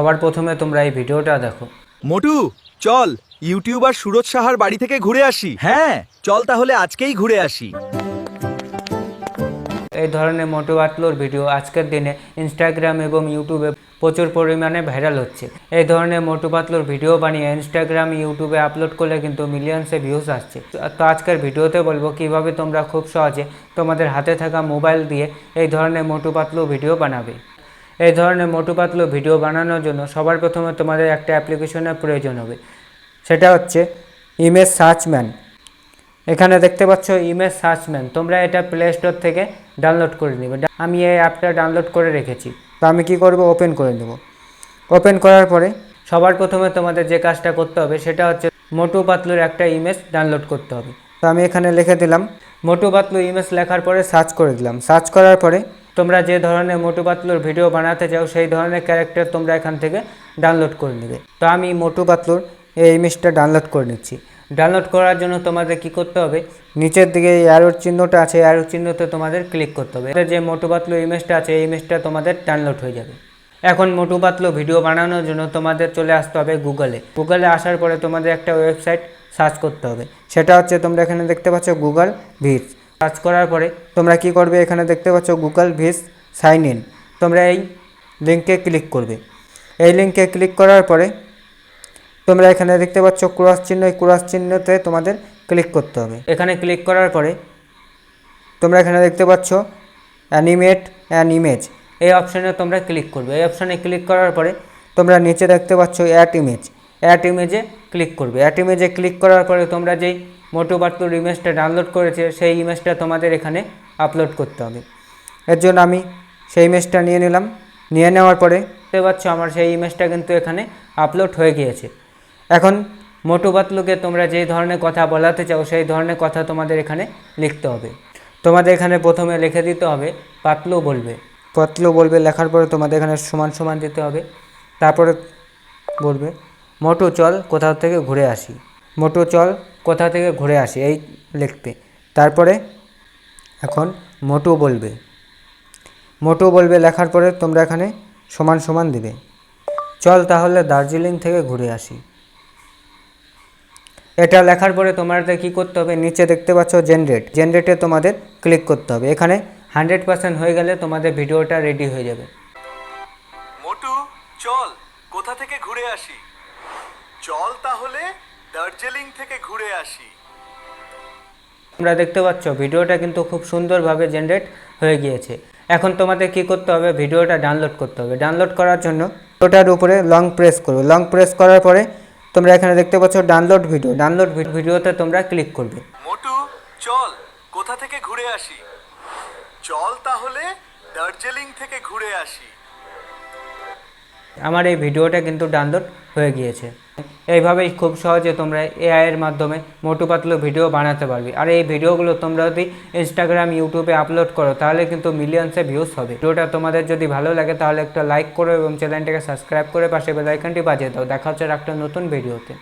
সবার প্রথমে তোমরা এই ভিডিওটা দেখো। মোটু চল ইউটিউবার সুরজ সাহার বাড়ি থেকে ঘুরে আসি। হ্যাঁ চল তাহলে আজকেই ঘুরে আসি। এই ধরনের মোটু পাতলুর ভিডিও আজকের দিনে ইনস্টাগ্রাম এবং ইউটিউবে প্রচুর পরিমাণে ভাইরাল হচ্ছে। এই ধরনের মোটু পাতলুর ভিডিও বানিয়ে ইনস্টাগ্রাম ইউটিউবে আপলোড করলে কিন্তু মিলিয়নসে ভিউজ আসছে। তো আজকের ভিডিওতে বলবো কিভাবে তোমরা খুব সহজে তোমাদের হাতে থাকা মোবাইল দিয়ে এই ধরনের মোটু পাতলু ভিডিও বানাবে। এই ধরনের মোটু পাতলু ভিডিও বানানোর জন্য সবার প্রথমে তোমাদের একটা অ্যাপ্লিকেশনের প্রয়োজন হবে, সেটা হচ্ছে ইমেজ সার্চম্যান। এখানে দেখতে পাচ্ছ ইমেজ সার্চম্যান, তোমরা এটা প্লে স্টোর থেকে ডাউনলোড করে নেবে। আমি এই অ্যাপটা ডাউনলোড করে রেখেছি। তো আমি কি করব, ওপেন করে নেব। ওপেন করার পরে সবার প্রথমে তোমাদের যে কাজটা করতে হবে সেটা হচ্ছে মোটু পাতলুর একটা ইমেজ ডাউনলোড করতে হবে। তো আমি এখানে লিখে দিলাম মোটু পাতলু ইমেজ, লেখার পরে সার্চ করে দিলাম। সার্চ করার পরে তোমরা যে ধরনের মোটু পাতলুর ভিডিও বানাতে চাও সেই ধরনের ক্যারেক্টার তোমরা এখান থেকে ডাউনলোড করে নেবে। তো আমি মোটু পাতলুর এই ইমেজটা ডাউনলোড করে নিচ্ছি। ডাউনলোড করার জন্য তোমাদের কি করতে হবে, নিচের দিকে এই অ্যারোর চিহ্নটা আছে, অ্যারোর চিহ্নতে তোমাদের ক্লিক করতে হবে। যে মোটু পাতলু ইমেজটা আছে এই ইমেজটা তোমাদের ডাউনলোড হয়ে যাবে। এখন মোটু পাতলু ভিডিও বানানোর জন্য তোমাদের চলে আসতে হবে গুগলে আসার পরে তোমাদের একটা ওয়েবসাইট সার্চ করতে হবে, সেটা হচ্ছে তোমরা এখানে দেখতে পাচ্ছ গুগল ভিস। সার্চ করার পরে তোমরা কি করবে, এখানে দেখতে পাচ্ছ গুগল ভিস সাইন ইন, তোমরা এই লিঙ্কে ক্লিক করবে। এই লিঙ্কে ক্লিক করার পরে তোমরা এখানে দেখতে পাচ্ছ ক্রস চিহ্ন, এই ক্রস চিহ্নতে তোমাদের ক্লিক করতে হবে। এখানে ক্লিক করার পরে তোমরা এখানে দেখতে পাচ্ছ অ্যানিমেট অ্যান ইমেজ, এই অপশানে তোমরা ক্লিক করবে। এই অপশানে ক্লিক করার পরে তোমরা নিচে দেখতে পাচ্ছ অ্যাড ইমেজে ক্লিক করবে। অ্যাড ইমেজে ক্লিক করার পরে তোমরা যেই মোটু পাতলুর ইমেজটা ডাউনলোড করেছে সেই ইমেজটা তোমাদের এখানে আপলোড করতে হবে। এর জন্য আমি সেই ইমেজটা নিয়ে নিলাম। নিয়ে নেওয়ার পরে দেখতে পাচ্ছ আমার সেই ইমেজটা কিন্তু এখানে আপলোড হয়ে গিয়েছে। এখন মোটু পাতলুকে তোমরা যেই ধরনের কথা বলাতে চাও সেই ধরনের কথা তোমাদের এখানে লিখতে হবে। তোমাদের এখানে প্রথমে লিখে দিতে হবে পাতলু বলবে। লেখার পরে তোমাদের এখানে সমান সমান দিতে হবে। তারপরে বলবে মোটু চল কোথাও থেকে ঘুরে আসি, মোটু চল কোথা থেকে ঘুরে আসি, এই লিখবে। তারপরে এখন মোটু বলবে লেখার পরে তোমরা এখানে সমান সমান দিবে। চল তাহলে দার্জিলিং থেকে ঘুরে আসি, এটা লেখার পরে তোমাদের কি করতে হবে, নিচে দেখতে পাচ্ছ জেনারেটে তোমাদের ক্লিক করতে হবে। এখানে 100% হয়ে গেলে তোমাদের ভিডিওটা রেডি হয়ে যাবে। মোটু চল কোথা থেকে ঘুরে আসি, চল তাহলে দার্জিলিং থেকে ঘুরে আসি। তোমরা দেখতে পাচ্ছ ভিডিওটা কিন্তু খুব সুন্দরভাবে জেনারেট হয়ে গিয়েছে। এখন তোমাদের কি করতে হবে, ভিডিওটা ডাউনলোড করতে হবে। ডাউনলোড করার জন্য ওটার উপরে লং প্রেস করবে। লং প্রেস করার পরে তোমরা এখানে দেখতে পাচ্ছ ডাউনলোড ভিডিওতে তোমরা ক্লিক করবে। মোটু চল কোথা থেকে ঘুরে আসি, চল তাহলে দার্জিলিং থেকে ঘুরে আসি। আমার এই ভিডিওটা কিন্তু ডাউনলোড হয়ে গিয়েছে। এইভাবেই খুব সহজে তোমরা এআই এর মাধ্যমে মোটু পাতলু ভিডিও বানাতে পারবে। আর এই ভিডিওগুলো তোমরা যদি ইনস্টাগ্রাম ইউটিউবে আপলোড করো তাহলে কিন্তু মিলিয়নসে ভিউজ হবে। ভিডিওটা তোমাদের যদি ভালো লাগে তাহলে একটা লাইক করো এবং চ্যানেলটাকে সাবস্ক্রাইব করে পাশে বেল আইকনটি বাজিয়ে দাও। দেখা হচ্ছে একটা নতুন ভিডিওতে।